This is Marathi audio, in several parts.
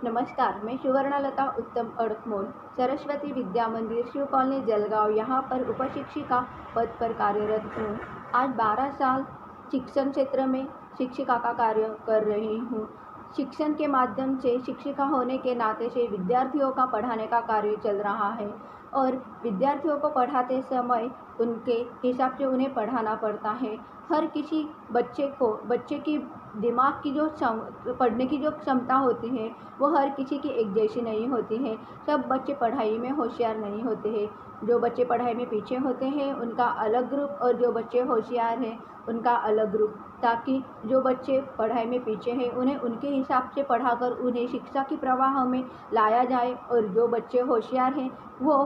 नमस्कार, मैं सुवर्णलता उत्तम अड़कमोल सरस्वती विद्या मंदिर शिव कॉलोनी जलगांव यहाँ पर उपशिक्षिका पद पर कार्यरत हूँ। आज 12 साल शिक्षण क्षेत्र में शिक्षिका का कार्य कर रही हूँ। शिक्षण के माध्यम से शिक्षिका होने के नाते से विद्यार्थियों का पढ़ाने का कार्य चल रहा है और विद्यार्थियों को पढ़ाते समय उनके हिसाब से उन्हें पढ़ाना पड़ता है। हर किसी बच्चे की दिमाग की जो पढ़ने की जो क्षमता होती है वो हर किसी की एक जैसी नहीं होती है। सब बच्चे पढ़ाई में होशियार नहीं होते हैं। जो बच्चे पढ़ाई में पीछे होते हैं उनका अलग ग्रुप और जो बच्चे होशियार हैं उनका अलग ग्रुप, ताकि जो बच्चे पढ़ाई में पीछे हैं उन्हें उनके हिसाब से पढ़ाकर उन्हें शिक्षा की प्रवाह में लाया जाए और जो बच्चे होशियार हैं वो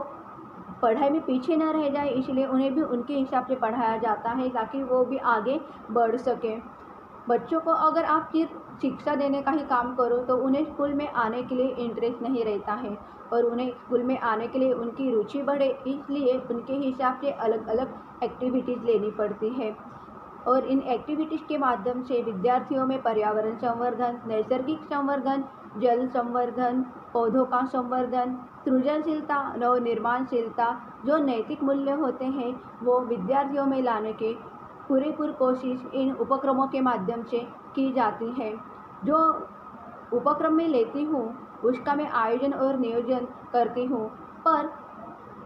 पढ़ाई में पीछे न रह जाए, इसलिए उन्हें भी उनके हिसाब से पढ़ाया जाता है ताकि वो भी आगे बढ़ सकें। बच्चों को अगर आप सिर्फ शिक्षा देने का ही काम करो तो उन्हें स्कूल में आने के लिए इंटरेस्ट नहीं रहता है और उन्हें स्कूल में आने के लिए उनकी रुचि बढ़े, इसलिए उनके हिसाब से अलग अलग एक्टिविटीज़ लेनी पड़ती है और इन एक्टिविटीज़ के माध्यम से विद्यार्थियों में पर्यावरण संवर्धन, नैसर्गिक संवर्धन, जल संवर्धन, पौधों का संवर्धन, सृजनशीलता, नवनिर्माणशीलता, जो नैतिक मूल्य होते हैं वो विद्यार्थियों में लाने के पूरी कोशिश इन उपक्रमों के माध्यम से की जाती है। जो उपक्रम में लेती हूँ उसका मैं आयोजन और नियोजन करती हूँ, पर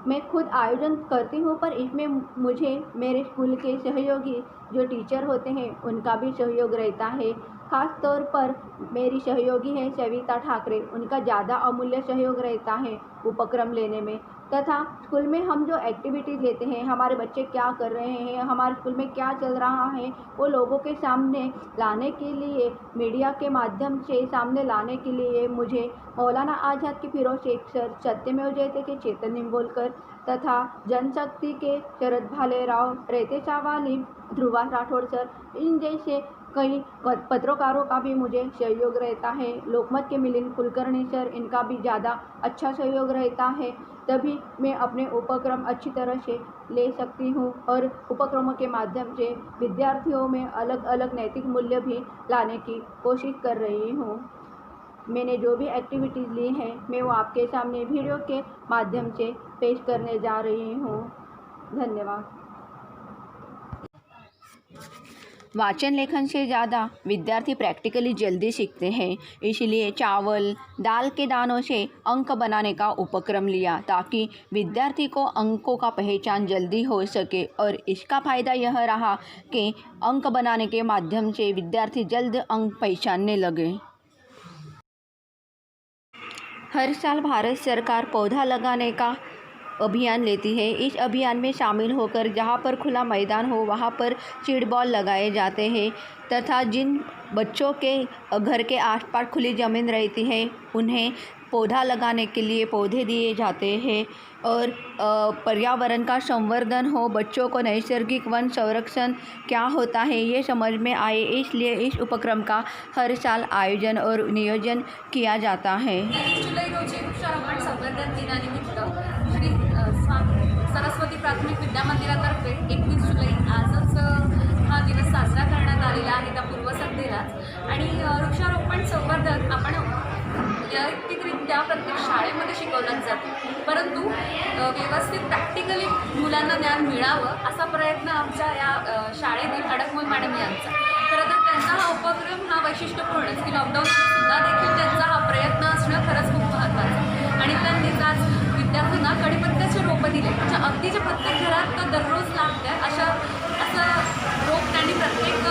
मैं खुद आयोजन करती हूँ पर इसमें मुझे मेरे स्कूल के सहयोगी जो टीचर होते हैं उनका भी सहयोग रहता है। ख़ास तौर पर मेरी सहयोगी है सविता ठाकरे, उनका ज़्यादा अमूल्य सहयोग रहता है उपक्रम लेने में। तथा स्कूल में हम जो एक्टिविटीज़ लेते हैं, हमारे बच्चे क्या कर रहे हैं, हमारे स्कूल में क्या चल रहा है, वो लोगों के सामने लाने के लिए, मीडिया के माध्यम से सामने लाने के लिए मुझे मौलाना आज़ाद के फिरोज शेख सर, सत्यमेव जयते के चेतन निम्बोलकर तथा जनशक्ति के शरद भालेराव, रेतेशा वाली ध्रुवा राठौड़ सर, इन जैसे कई पत्रकारों का भी मुझे सहयोग रहता है। लोकमत के मिलिंद कुलकर्णी सर, इनका भी ज़्यादा अच्छा सहयोग रहता है, तभी मैं अपने उपक्रम अच्छी तरह से ले सकती हूँ और उपक्रमों के माध्यम से विद्यार्थियों में अलग अलग नैतिक मूल्य भी लाने की कोशिश कर रही हूँ। मैंने जो भी एक्टिविटीज़ ली हैं मैं वो आपके सामने वीडियो के माध्यम से पेश करने जा रही हूँ। धन्यवाद। वाचन लेखन से ज़्यादा विद्यार्थी प्रैक्टिकली जल्दी सीखते हैं, इसलिए चावल दाल के दानों से अंक बनाने का उपक्रम लिया ताकि विद्यार्थी को अंकों का पहचान जल्दी हो सके और इसका फ़ायदा यह रहा कि अंक बनाने के माध्यम से विद्यार्थी जल्द अंक पहचानने लगे। हर साल भारत सरकार पौधा लगाने का अभियान लेती है। इस अभियान में शामिल होकर जहाँ पर खुला मैदान हो वहाँ पर सीड बॉल लगाए जाते हैं तथा जिन बच्चों के घर के आसपास खुली ज़मीन रहती है उन्हें पौधा लगाने के लिए पौधे दिए जाते हैं और पर्यावरण का संवर्धन हो, बच्चों को नैसर्गिक वन संरक्षण क्या होता है ये समझ में आए, इसलिए इस उपक्रम का हर साल आयोजन और नियोजन किया जाता है। जुलै रोजी वृक्षारोपण संवर्धन दिनानिमित्त श्री सरस्वती प्राथमिक विद्या मंदिरातर्फे 31 जुलै आजच हा दिवस साजरा करण्यात आलेला आहे त्या पूर्वसंध्येलाच। आणि वृक्षारोपण संवर्धन आपण वैयक्तिकरित्या प्रत्येक शाळेमध्ये शिकवलं जातं, परंतु व्यवस्थित प्रॅक्टिकली मुलांना ज्ञान मिळावं असा प्रयत्न आमच्या या शाळेतील अडकमोल मॅडम यांचा। खरं तर त्यांचा हा उपक्रम हा वैशिष्ट्यपूर्ण की लॉकडाऊनसुद्धा देखील त्यांचा हा प्रयत्न असणं खरंच खूप महत्त्वाचं आणि त्यांनीच आज विद्यार्थ्यांना कडीपत्त्याचे रोपं दिले, म्हणजे अगदीच्या प्रत्येक घरात दररोज लागते असं रोप त्यांनी प्रत्येक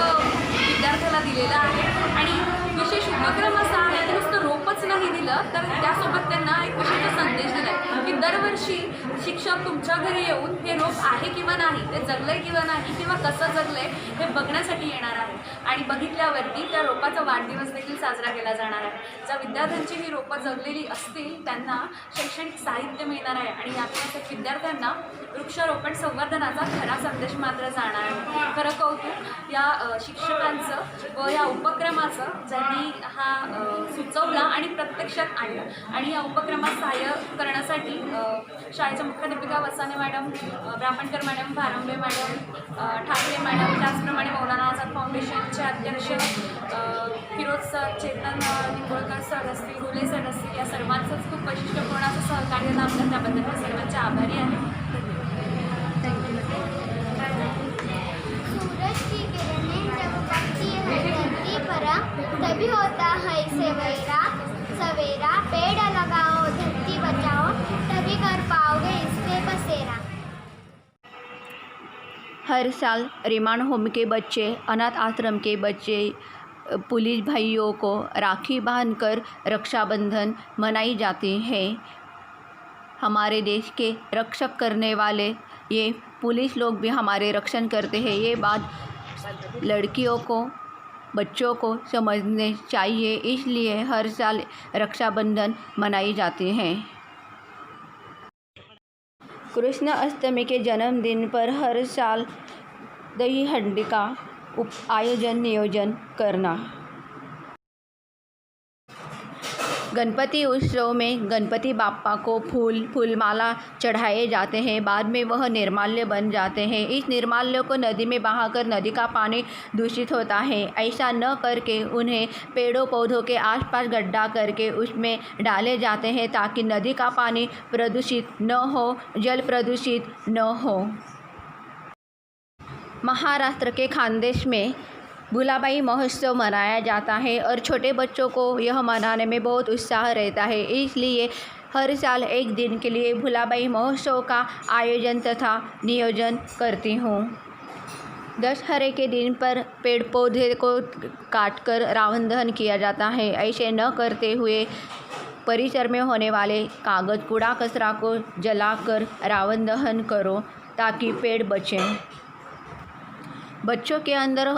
विद्यार्थ्याला दिलेलं आहे। आणि विशेष उपक्रम असा आहे की नुसतं रोपच नाही दिलं तर त्यासोबत त्यांना एक विशिष्ट संदेश दिला आहे की दरवर्षी शिक्षक तुमच्या घरी येऊन हे रोप आहे किंवा नाही, ते जगलंय किंवा नाही किंवा कसं जगलंय हे बघण्यासाठी येणार आहे आणि बघितल्यावरती त्या रोपाचा वाढदिवस देखील साजरा केला जाणार आहे। ज्या विद्यार्थ्यांची ही रोपं जगलेली असतील त्यांना शैक्षणिक साहित्य मिळणार आहे आणि यातल्या विद्यार्थ्यांना वृक्षारोपण संवर्धनाचा खरा संदेश मात्र जाणार आहे। खरं कौतुक या शिक्षकांचं व या उपक्रमाचं, ज्यांनी हा सुचवला आणि प्रत्यक्षात आणलं आणि या उपक्रमात सहाय्य करण्यासाठी शाळेच्या मुख्याध्यापिका Vasane madam, Brahmankar madam, Bharambe madam, Thackeray madam, त्याचप्रमाणे मौलाना आझाद फाउंडेशनचे अध्यक्ष फिरोज सर, चेतन निंबोळकर सर असतील, घुले सर असतील, या सर्वांचंच खूप वैशिष्ट्यपूर्ण असं सहकार्य लाभलं. त्याबद्दल मी सर्वांचे आभारी आहे. सूरज की किरणें जब पड़ती है धरती पर तभी होता है सवेरा सवेरा. पेड़ लगाओ धरती बचाओ तभी कर पाओगे इस पे बसेरा. हर साल रिमांड होम के बच्चे, अनाथ आश्रम के बच्चे, पुलिस भाइयों को राखी बांधकर रक्षाबंधन मनाई जाती है. हमारे देश के रक्षक करने वाले ये पुलिस लोग भी हमारे रक्षण करते हैं. ये बात लड़कियों को, बच्चों को समझने चाहिए. इसलिए हर साल रक्षाबंधन मनाई जाती है. कृष्ण अष्टमी के जन्मदिन पर हर साल दही हंडी का आयोजन नियोजन करना. गणपति उत्सव में गणपति बाप्पा को फूलमाला चढ़ाए जाते हैं. बाद में वह निर्माल्य बन जाते हैं. इस निर्माल्य को नदी में बहाकर नदी का पानी दूषित होता है. ऐसा न करके उन्हें पेड़ों पौधों के आसपास गड्ढा करके उसमें डाले जाते हैं ताकि नदी का पानी प्रदूषित न हो, जल प्रदूषित न हो. महाराष्ट्र के खानदेश में भुलाबाई महोत्सव मनाया जाता है और छोटे बच्चों को यह मनाने में बहुत उत्साह रहता है. इसलिए हर साल एक दिन के लिए भुलाबाई महोत्सव का आयोजन तथा नियोजन करती हूँ. दशहरे के दिन पर पेड़ पौधे को काटकर रावण दहन किया जाता है. ऐसे न करते हुए परिसर में होने वाले कागज कूड़ा कचरा को जलाकर रावण दहन करो ताकि पेड़ बचें. बच्चों के अंदर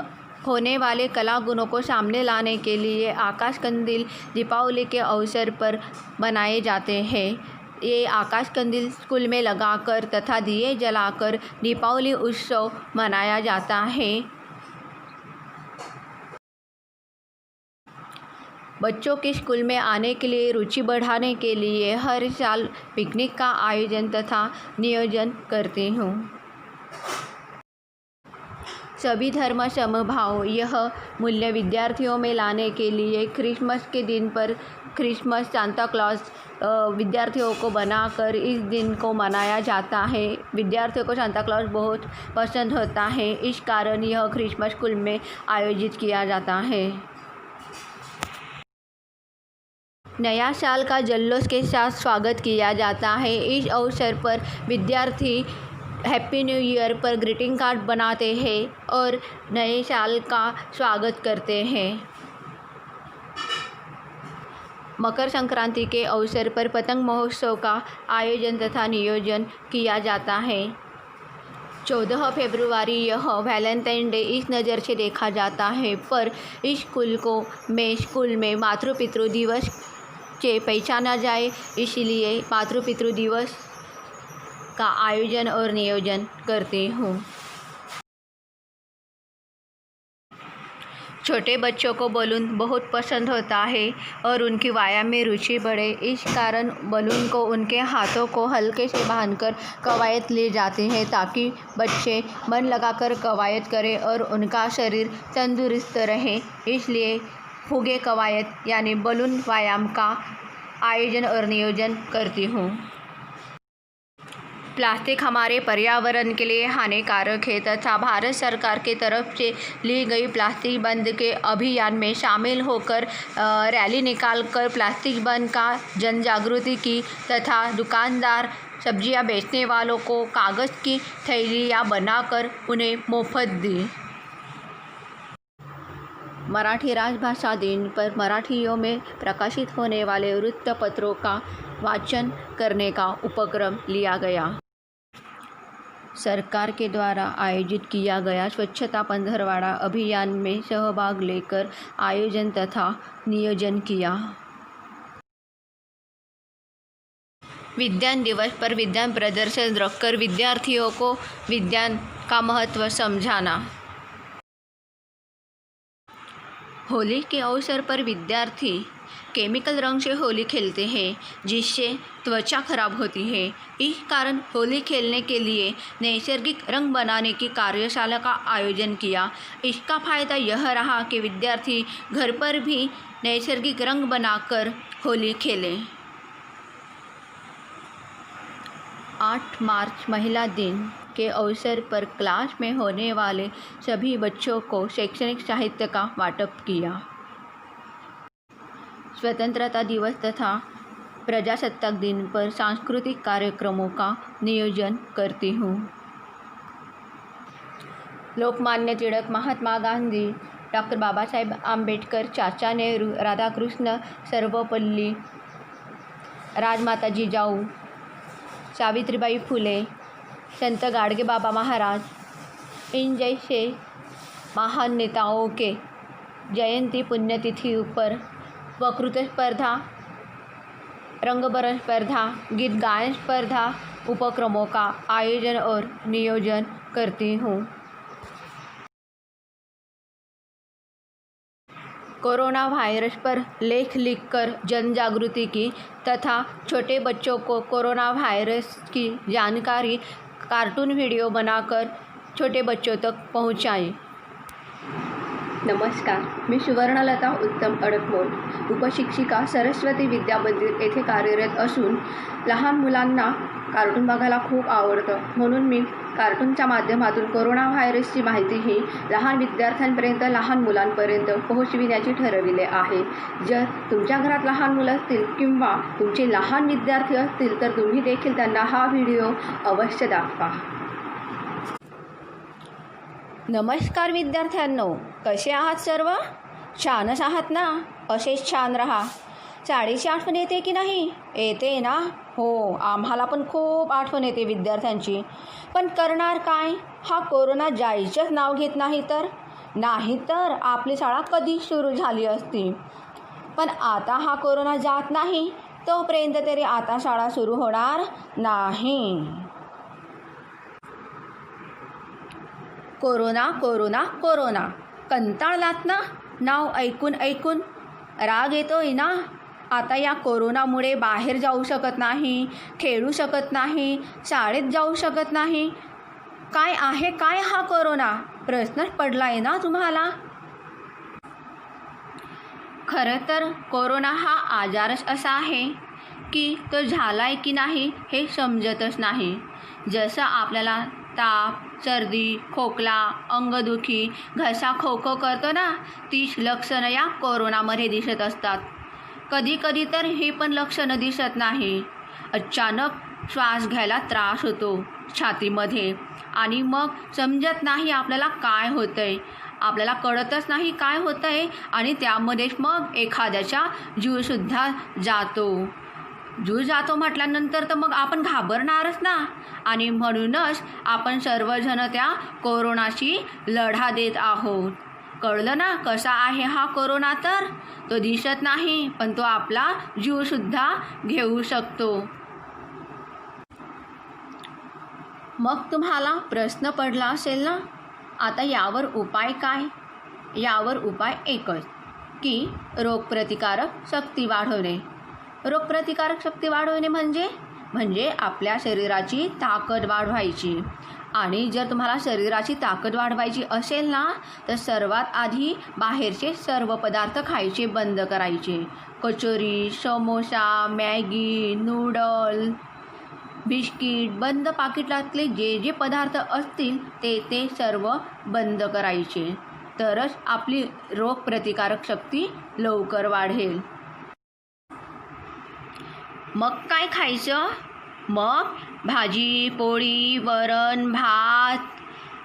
होने वाले कला गुणों को सामने लाने के लिए आकाश कंदील दीपावली के अवसर पर बनाए जाते हैं. ये आकाश कंदील स्कूल में लगाकर तथा दिए जलाकर दीपावली उत्सव मनाया जाता है. बच्चों के स्कूल में आने के लिए रुचि बढ़ाने के लिए हर साल पिकनिक का आयोजन तथा नियोजन करती हूँ. सभी धर्म समभाव यह मूल्य विद्यार्थियों में लाने के लिए क्रिसमस के दिन पर क्रिसमस सांता क्लॉज विद्यार्थियों को बनाकर इस दिन को मनाया जाता है. विद्यार्थियों को सांता क्लॉज बहुत पसंद होता है. इस कारण यह क्रिसमस स्कूल में आयोजित किया जाता है. नया साल का जल्लोष के साथ स्वागत किया जाता है. इस अवसर पर विद्यार्थी हैप्पी न्यू ईयर पर ग्रीटिंग कार्ड बनाते हैं और नए साल का स्वागत करते हैं. मकर संक्रांति के अवसर पर पतंग महोत्सव का आयोजन तथा नियोजन किया जाता है. 14 फरवरी यह वैलेंटाइन डे इस नज़र से देखा जाता है, पर इस स्कूल में मातृ-पितृ दिवस से पहचाना जाए, इसलिए मातृ-पितृ दिवस का आयोजन और नियोजन करती हूँ. छोटे बच्चों को बलून बहुत पसंद होता है और उनकी व्यायाम में रुचि बढ़े, इस कारण बलून को उनके हाथों को हल्के से बांधकर कवायद ले जाते हैं ताकि बच्चे मन लगाकर कवायद करें और उनका शरीर तंदुरुस्त रहे. इसलिए फुगे कवायद यानी बलून व्यायाम का आयोजन और नियोजन करती हूँ. प्लास्टिक हमारे पर्यावरण के लिए हानिकारक है तथा भारत सरकार की तरफ से ली गई प्लास्टिक बंद के अभियान में शामिल होकर रैली निकालकर प्लास्टिक बंद का जन जागृति की तथा दुकानदार, सब्जियां बेचने वालों को कागज़ की थैलियां बनाकर उन्हें मुफ्त दी. मराठी राजभाषा दिन पर मराठियों में प्रकाशित होने वाले वृत्तपत्रों का वाचन करने का उपक्रम लिया गया. सरकार के द्वारा आयोजित किया गया स्वच्छता पंधरवाड़ा अभियान में सहभाग लेकर आयोजन तथा नियोजन किया. विज्ञान दिवस पर विज्ञान प्रदर्शन रखकर विद्यार्थियों को विज्ञान का महत्व समझाना. होली के अवसर पर विद्यार्थी केमिकल रंग से होली खेलते हैं जिससे त्वचा खराब होती है। इस कारण होली खेलने के लिए नैसर्गिक रंग बनाने की कार्यशाला का आयोजन किया। इसका फ़ायदा यह रहा कि विद्यार्थी घर पर भी नैसर्गिक रंग बनाकर होली खेलें। 8 मार्च महिला दिन के अवसर पर क्लास में होने वाले सभी बच्चों को शैक्षणिक साहित्य का वाटप किया। स्वतंत्रता दिवस तथा प्रजासत्ताक दिन पर सांस्कृतिक कार्यक्रमों का नियोजन करती हूँ। Lokmanya Tilak, Mahatma Gandhi, doctor Babasaheb Ambedkar, Chacha Nehru, Radhakrishna, Sarvepalli, Rajmata Jijau, Savitribai Phule, Sant Gadge Baba Maharaj in जैसे महान नेताओं के जयंती पुण्यतिथि पर वक्तृत्व स्पर्धा, रंगबरन स्पर्धा, गीत गायन स्पर्धा उपक्रमों का आयोजन और नियोजन करती हूँ। कोरोना वायरस पर लेख लिखकर जन जागृति की तथा छोटे बच्चों को कोरोना वायरस की जानकारी कार्टून वीडियो बनाकर छोटे बच्चों तक पहुँचाएं। नमस्कार, मी सुवर्णलता उत्तम अडकमोल, उपशिक्षिका, सरस्वती विद्या मंदिर येथे कार्यरत असून लहान मुलांना कार्टून बघायला खूप आवडतं, म्हणून मी कार्टूनच्या माध्यमातून कोरोना व्हायरसची माहितीही लहान विद्यार्थ्यांपर्यंत, लहान मुलांपर्यंत पोहोचविण्याचे ठरविले आहे। जर तुमच्या घरात लहान मुलं असतील किंवा तुमचे लहान विद्यार्थी असतील तर तुम्ही देखील त्यांना हा व्हिडिओ अवश्य दाखवा। नमस्कार विद्यार्थ्यांनो, कसे आहात सर्व? छानच आहात ना? असेच छान रहा। शाळेची आठवण येते की नाही? येते ना? हो, आम्हाला पण खूप आठवण येते विद्यार्थ्यांची। पण करणार काय? हा कोरोना जायचंच नाव घेत नाही तर आपली शाळा कधी सुरू झाली असती। पण आता हा कोरोना जात नाही तोपर्यंत तरी आता शाळा सुरू होणार नाही। कोरोना कोरोना कोरोना कंटाळलात ना नाव ऐकून? राग येतोय ना? आता या कोरोनामुळे बाहेर जाऊ शकत नाही, खेळू शकत नाही, शाळेत जाऊ शकत नाही। काय आहे काय हा कोरोना? प्रश्नच पडलाय ना तुम्हाला? खरं तर कोरोना हा आजारच असा आहे की तो झालाय की नाही हे समजतच नाही। जसं आपल्याला ताप, सर्दी, खोकला, अंगदुखी, घसा खो करतो ना, तीच लक्षणं या कोरोनामध्ये दिसत असतात। कधी तर हे पण लक्षणं दिसत नाही। अचानक श्वास घ्यायला त्रास होतो छातीमध्ये आणि मग समजत नाही आपल्याला काय होतंय, आपल्याला कळतच नाही काय होतंय आणि त्यामध्येच मग एखाद्याचा जीवसुद्धा जातो। जीव जातो म्हटल्यानंतर तर मग आपण घाबरणारच ना, आणि म्हणूनच आपण सर्वजण त्या कोरोनाशी लढा देत आहोत। कळलं ना कसा आहे हा कोरोना? तर तो दिसत नाही पण तो आपला जीवसुद्धा घेऊ शकतो। मग तुम्हाला प्रश्न पडला असेल ना, आता यावर उपाय काय? यावर उपाय एकच की रोगप्रतिकारक शक्ती वाढवणे। रोगप्रतिकारक शक्ती वाढवणे म्हणजे आपल्या शरीराची ताकद वाढवायची। आणि जर तुम्हाला शरीराची ताकद वाढवायची असेल ना तर सर्वात आधी बाहेरचे सर्व पदार्थ खायचे बंद करायचे। Kachori, samosa, Maggi, noodle, biscuit, बंद पाकिटातले जे पदार्थ असतील ते सर्व बंद करायचे, तरच आपली रोगप्रतिकारक शक्ती लवकर वाढेल। मग काय खायचं? मग भाजी, पोळी, वरण, भात,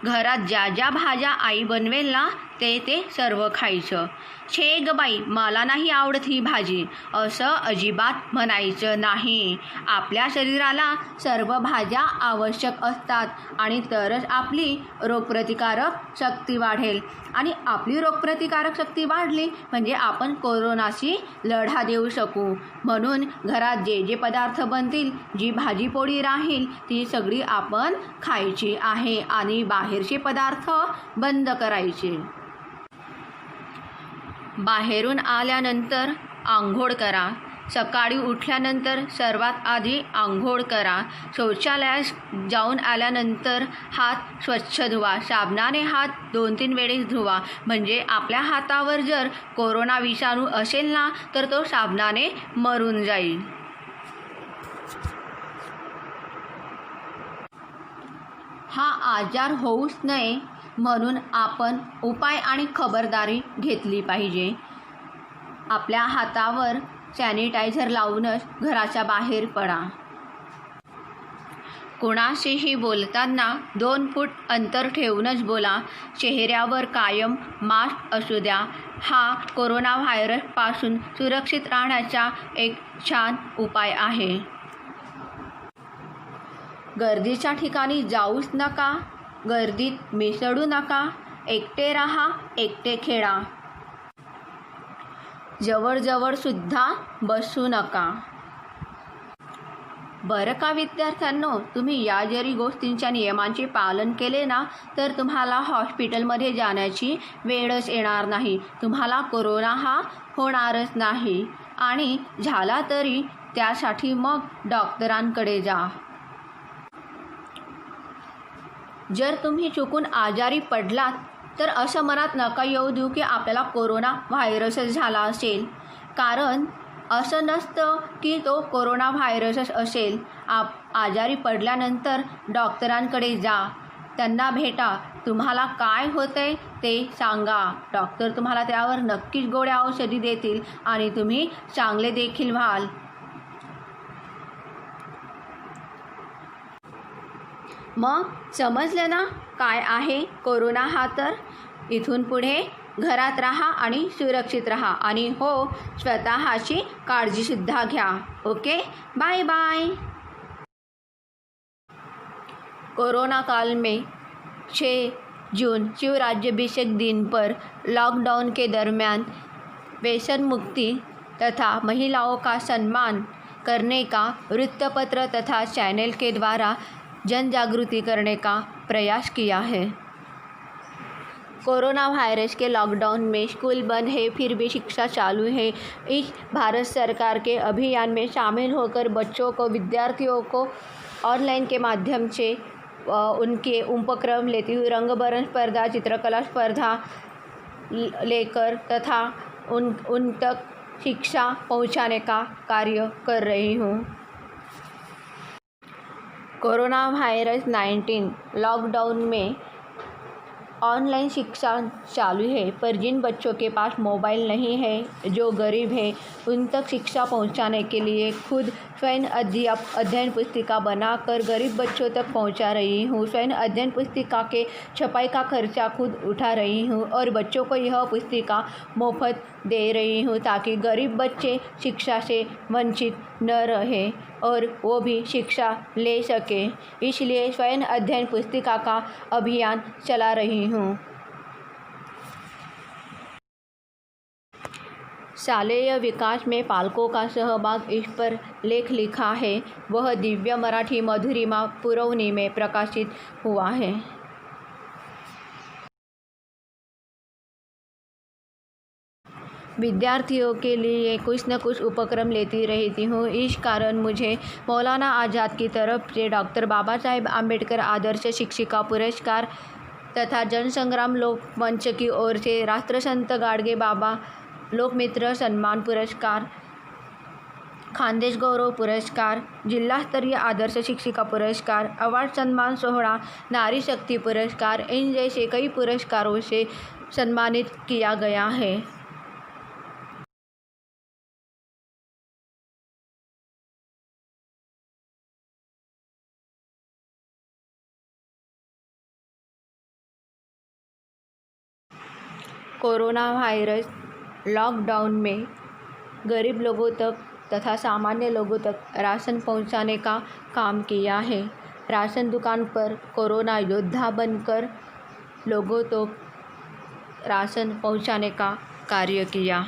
घरात ज्या भाज्या आई बनवेल ना ते सर्व खायचं। छे ग बाई, मला नाही आवडत ही भाजी असं अजिबात म्हणायचं नाही। आपल्या शरीराला सर्व भाज्या आवश्यक असतात आणि तरच आपली रोगप्रतिकारक शक्ती वाढेल, आणि आपली रोगप्रतिकारक शक्ती वाढली म्हणजे आपण कोरोनाशी लढा देऊ शकू। म्हणून घरात जे पदार्थ बनतील, जी भाजी पोळी राहील ती सगळी आपण खायची आहे आणि बाहेरचे पदार्थ बंद करायचे। बाहेरून आल्यानंतर आंघोळ करा. सकाळी उठल्यानंतर सर्वात आधी आंघोळ करा. शौचालयात जाऊन आल्यानंतर हात स्वच्छ धुवा. साबणाने हात 2-3 वेळेस धुवा. म्हणजे आपल्या हातावर जर कोरोना विषाणू असेल ना तर तो साबणाने मरून जाईल. हा आजार होऊच नये म्हणून आपण उपाय आणि खबरदारी घेतली पाहिजे. आपल्या हातावर सॅनिटायझर लावूनच घराच्या बाहेर पडा. कोणाशीही बोलताना 2 फूट अंतर ठेवूनच बोला. चेहऱ्यावर कायम मास्क असू द्या. हा कोरोना व्हायरसपासून सुरक्षित राहण्याचा एक छान उपाय आहे. गर्दीच्या ठिकाणी जाऊच नका. गर्दीत मिसळू नका. एकटे राहा. एकटे खेळा. जवळ सुद्धा बसू नका. बरं का विद्यार्थ्यांनो, तुम्ही या जरी गोष्टींच्या नियमांचे पालन केले ना तर तुम्हाला हॉस्पिटलमध्ये जाण्याची वेळच येणार नाही. तुम्हाला कोरोना हा होणारच नाही आणि झाला तरी त्यासाठी मग डॉक्टरांकडे जा. जर तुम्ही चुकून आजारी पडलात तर असं मनात नका येऊ देऊ की आपल्याला कोरोना व्हायरसच झाला असेल. कारण असं नसतं की तो कोरोना व्हायरसच असेल. आजारी पडल्यानंतर डॉक्टरांकडे जा. त्यांना भेटा. तुम्हाला काय होतंय ते सांगा. डॉक्टर तुम्हाला त्यावर नक्कीच गोळ्या औषधी देतील आणि तुम्ही चांगले देखील व्हाल. मग समजलं ना काय आहे कोरोना हा? तर इथून पुढे घरात राहा आणि सुरक्षित राहा. आणि हो, स्वतःची काळजीसुद्धा घ्या. Okay, bye bye. कोरोना काल में 6 जून शिव राज्याभिषेक दिन पर लॉकडाउन के दरमियान व्यसन मुक्ति तथा महिलाओं का सम्मान करने का वृत्तपत्र तथा चैनल के द्वारा जन जागृति करने का प्रयास किया है. कोरोना वायरस के लॉकडाउन में स्कूल बंद है फिर भी शिक्षा चालू है. इस भारत सरकार के अभियान में शामिल होकर बच्चों को, विद्यार्थियों को ऑनलाइन के माध्यम से उनके उपक्रम लेती हुई रंगबरन स्पर्धा, चित्रकला स्पर्धा लेकर तथा उन तक शिक्षा पहुंचाने का कार्य कर रही हूँ. कोरोना वायरस 19 लॉकडाउन में ऑनलाइन शिक्षा चालू है, पर जिन बच्चों के पास मोबाइल नहीं है, जो गरीब है, उन तक शिक्षा पहुंचाने के लिए खुद स्वयं अध्ययन पुस्तिका बनाकर गरीब बच्चों तक पहुंचा रही हूं. स्वयं अध्ययन पुस्तिका के छपाई का खर्चा खुद उठा रही हूं और बच्चों को यह पुस्तिका मुफ्त दे रही हूं ताकि गरीब बच्चे शिक्षा से वंचित न रहे और वो भी शिक्षा ले सके. इसलिए स्वयं अध्ययन पुस्तिका का अभियान चला रही हूँ. शालेय विकास में पालकों का सहभाग इस पर लेख लिखा है. वह दिव्य मराठी मधुरिमा पुरवनी में प्रकाशित हुआ है. विद्यार्थियों के लिए कुछ न कुछ उपक्रम लेती रहती हूँ. इस कारण मुझे मौलाना आज़ाद की तरफ से डॉक्टर बाबा साहेब आम्बेडकर आदर्श शिक्षिका पुरस्कार तथा जनसंग्राम लोक मंच की ओर से राष्ट्रसंत गाडगे बाबा लोकमित्र सम्मान पुरस्कार, खानदेश गौरव पुरस्कार, जिल्हा स्तरीय आदर्श शिक्षिका पुरस्कार, अवार्ड सम्मान सोहळा, नारी शक्ति पुरस्कार, इन जैसे कई पुरस्कारों से सम्मानित किया गया है. कोरोना वायरस लॉकडाउन में गरीब लोगों तक तथा सामान्य लोगों तक राशन पहुंचाने का काम किया है. राशन दुकान पर कोरोना योद्धा बनकर लोगों तक राशन पहुंचाने का कार्य किया.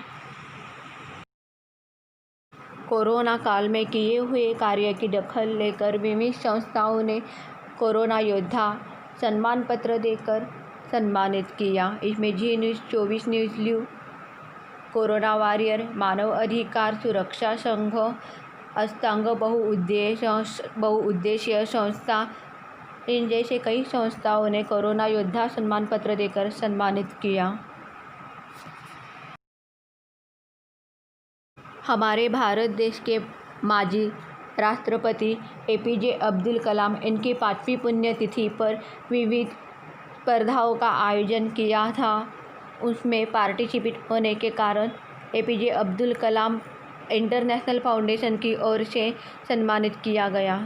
कोरोना काल में किए हुए कार्य की दखल लेकर विविध संस्थाओं ने कोरोना योद्धा सम्मान पत्र देकर सम्मानित किया. इसमें जी न्यूज़, 24 न्यूज़, कोरोना वॉरियर, मानव अधिकार सुरक्षा संघ, अस्तांग बहुउद्देशीय संस्था, इन जैसे कई संस्थाओं ने कोरोना योद्धा सम्मान पत्र देकर सम्मानित किया। हमारे भारत देश के माजी राष्ट्रपति APJ अब्दुल कलाम, इनकी 5वीं पुण्यतिथि पर विविध स्पर्धाओं का आयोजन किया था। उसमें पार्टिसिपेट होने के कारण APJ Abdul Kalam international foundation की ओर से सम्मानित किया गया।